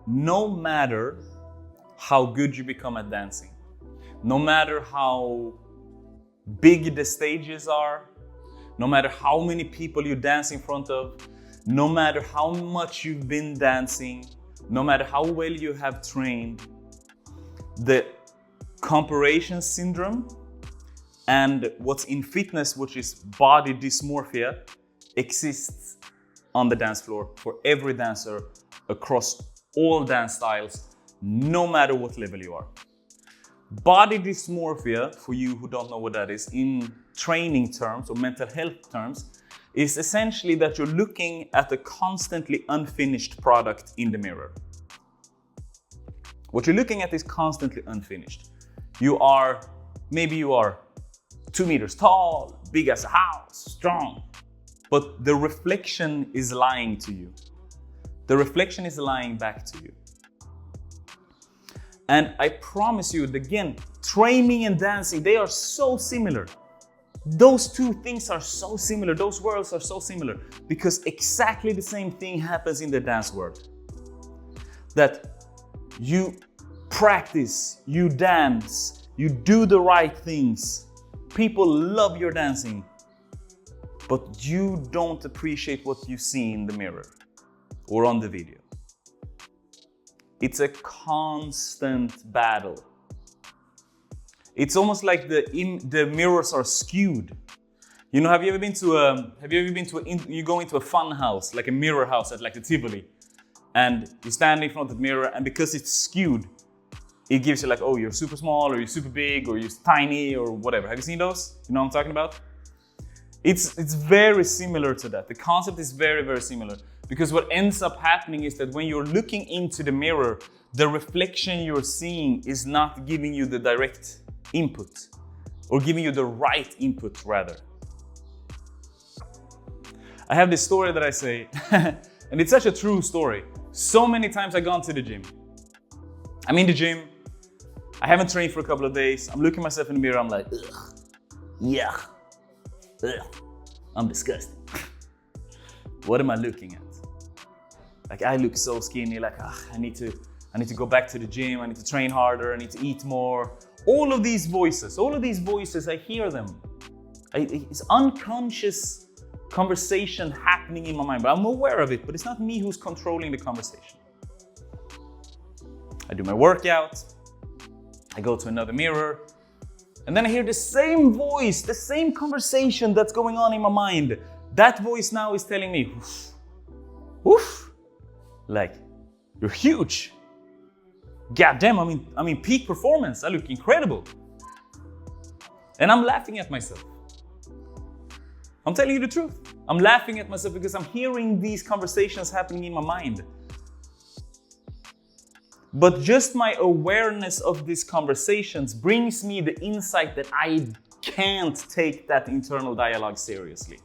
no matter how good you become at dancing, no matter how big the stages are, no matter how many people you dance in front of, no matter how much you've been dancing, no matter how well you have trained, the comparison syndrome and what's in fitness, which is body dysmorphia, exists on the dance floor for every dancer across all dance styles, no matter what level you are. Body dysmorphia, for you who don't know what that is, in training terms or mental health terms, is essentially that you're looking at a constantly unfinished product in the mirror. What you're looking at is constantly unfinished. Maybe you are 2 meters tall, big as a house, strong, but the reflection is lying to you. The reflection is lying back to you. And I promise you, again, training and dancing, they are so similar. Those two things are so similar. Those worlds are so similar because exactly the same thing happens in the dance world. That you practice, you dance, you do the right things. People love your dancing, but you don't appreciate what you see in the mirror or on the video. It's a constant battle. It's almost like the mirrors are skewed. You know, have you ever been to you go into a fun house, like a mirror house at like the Tivoli, and you stand in front of the mirror, and because it's skewed, it gives you like, oh, you're super small, or you're super big, or you're tiny, or whatever. Have you seen those? You know what I'm talking about? It's very similar to that. The concept is very, very similar. Because what ends up happening is that when you're looking into the mirror, the reflection you're seeing is not giving you the direct input, or giving you the right input rather. I have this story that I say, and it's such a true story. So many times I've gone to the gym. I'm in the gym, I haven't trained for a couple of days, I'm looking at myself in the mirror, I'm like, ugh, yeah, ugh, I'm disgusting. What am I looking at? Like, I look so skinny, like, I need to go back to the gym, I need to train harder, I need to eat more. All of these voices, I hear them. It's unconscious conversation happening in my mind, but I'm aware of it, but it's not me who's controlling the conversation. I do my workout, I go to another mirror, and then I hear the same voice, the same conversation that's going on in my mind. That voice now is telling me, oof, oof, like, you're huge. God damn, I'm in peak performance. I look incredible. And I'm laughing at myself. I'm telling you the truth. I'm laughing at myself because I'm hearing these conversations happening in my mind. But just my awareness of these conversations brings me the insight that I can't take that internal dialogue seriously.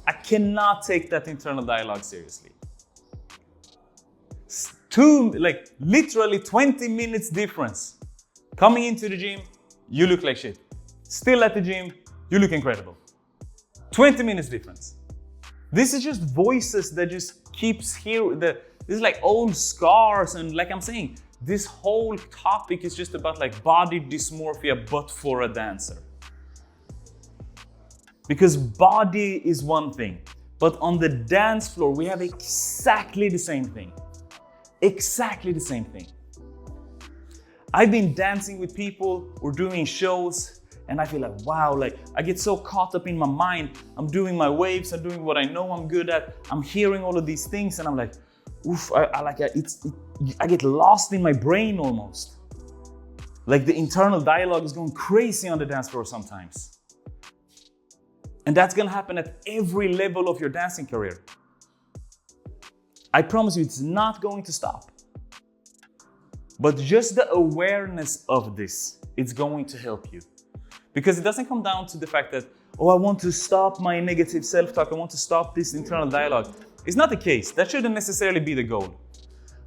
I cannot take that internal dialogue seriously. Literally 20 minutes difference. Coming into the gym, you look like shit. Still at the gym, you look incredible. 20 minutes difference. This is just voices that just keeps hearing. This is like old scars, and like I'm saying, this whole topic is just about like body dysmorphia, but for a dancer. Because body is one thing, but on the dance floor, we have exactly the same thing. Exactly the same thing. I've been dancing with people or doing shows, and I feel like, wow, like I get so caught up in my mind. I'm doing my waves, I'm doing what I know I'm good at. I'm hearing all of these things, and I'm like, oof, I get lost in my brain almost. Like the internal dialogue is going crazy on the dance floor sometimes. And that's gonna happen at every level of your dancing career. I promise you, it's not going to stop. But just the awareness of this, it's going to help you. Because it doesn't come down to the fact that, oh, I want to stop my negative self-talk, I want to stop this internal dialogue. It's not the case. That shouldn't necessarily be the goal.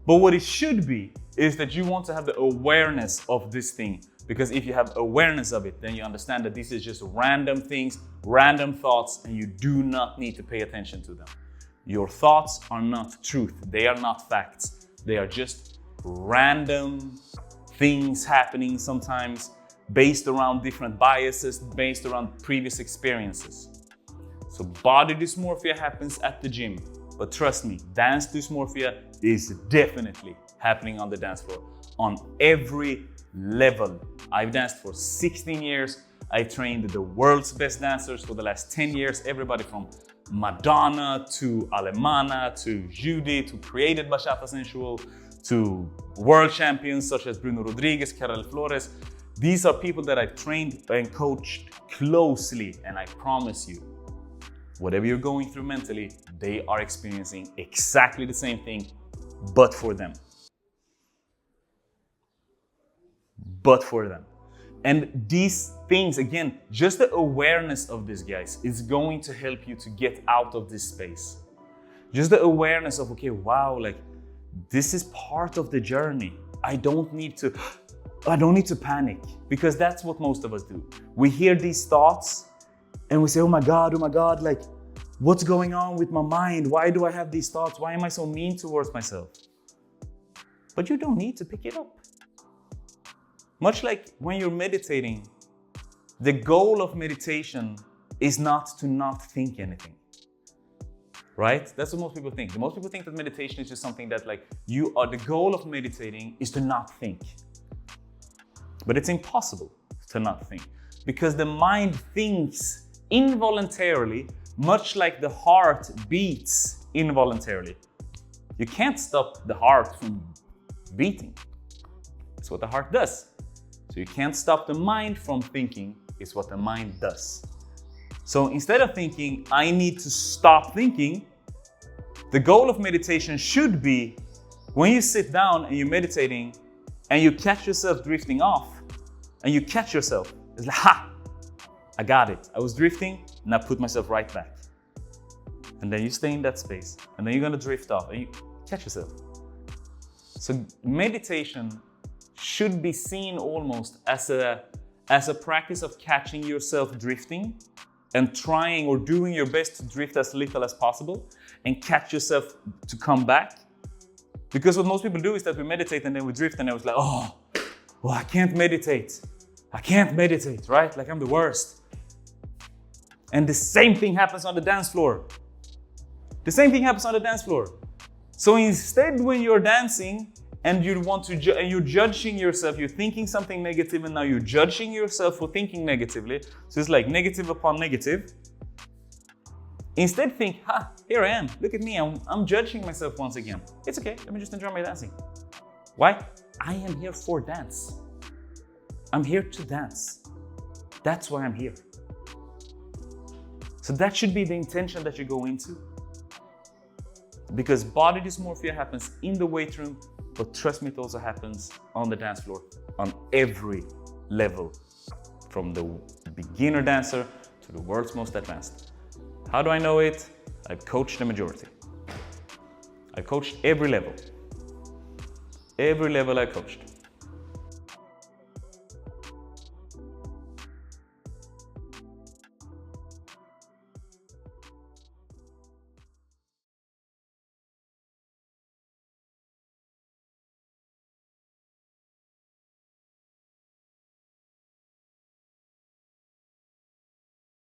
But what it should be is that you want to have the awareness of this thing. Because if you have awareness of it, then you understand that this is just random things, random thoughts, and you do not need to pay attention to them. Your thoughts are not truth. They are not facts. They are just random things happening sometimes based around different biases, based around previous experiences. So body dysmorphia happens at the gym, but trust me, dance dysmorphia is definitely happening on the dance floor on every level. I've danced for 16 years. I trained the world's best dancers for the last 10 years, everybody from Madonna to Alemana to Judy to created Bachata Sensual to world champions such as Bruno Rodriguez, Karel Flores. These are people that I've trained and coached closely, and I promise you, whatever you're going through mentally, they are experiencing exactly the same thing, but for them. But for them. And these things, again, just the awareness of this, guys, is going to help you to get out of this space. Just the awareness of, okay, wow, like this is part of the journey. I don't need to panic, because that's what most of us do. We hear these thoughts and we say, oh my God, like what's going on with my mind? Why do I have these thoughts? Why am I so mean towards myself? But you don't need to pick it up. Much like when you're meditating, the goal of meditation is not to not think anything, right? That's what most people think. Most people think that meditation is just something that like the goal of meditating is to not think. But it's impossible to not think, because the mind thinks involuntarily, much like the heart beats involuntarily. You can't stop the heart from beating. That's what the heart does. So you can't stop the mind from thinking. It's what the mind does. So instead of thinking, I need to stop thinking, the goal of meditation should be when you sit down and you're meditating and you catch yourself drifting off and you catch yourself, it's like, ha, I got it. I was drifting and I put myself right back. And then you stay in that space and then you're gonna drift off and you catch yourself. So meditation should be seen almost as a practice of catching yourself drifting and trying or doing your best to drift as little as possible and catch yourself to come back. Because what most people do is that we meditate and then we drift and then it's like, oh, I can't meditate. I can't meditate, right? Like I'm the worst. And the same thing happens on the dance floor. The same thing happens on the dance floor. So instead, when you're dancing and you want to, and you're judging yourself, you're thinking something negative, and now you're judging yourself for thinking negatively. So it's like negative upon negative. Instead, think, here I am. Look at me. I'm judging myself once again. It's okay. Let me just enjoy my dancing. Why? I am here for dance. I'm here to dance. That's why I'm here. So that should be the intention that you go into. Because body dysmorphia happens in the weight room, but trust me, it also happens on the dance floor on every level, from the beginner dancer to the world's most advanced. How do I know it? I've coached the majority. I've coached every level. Every level I coached.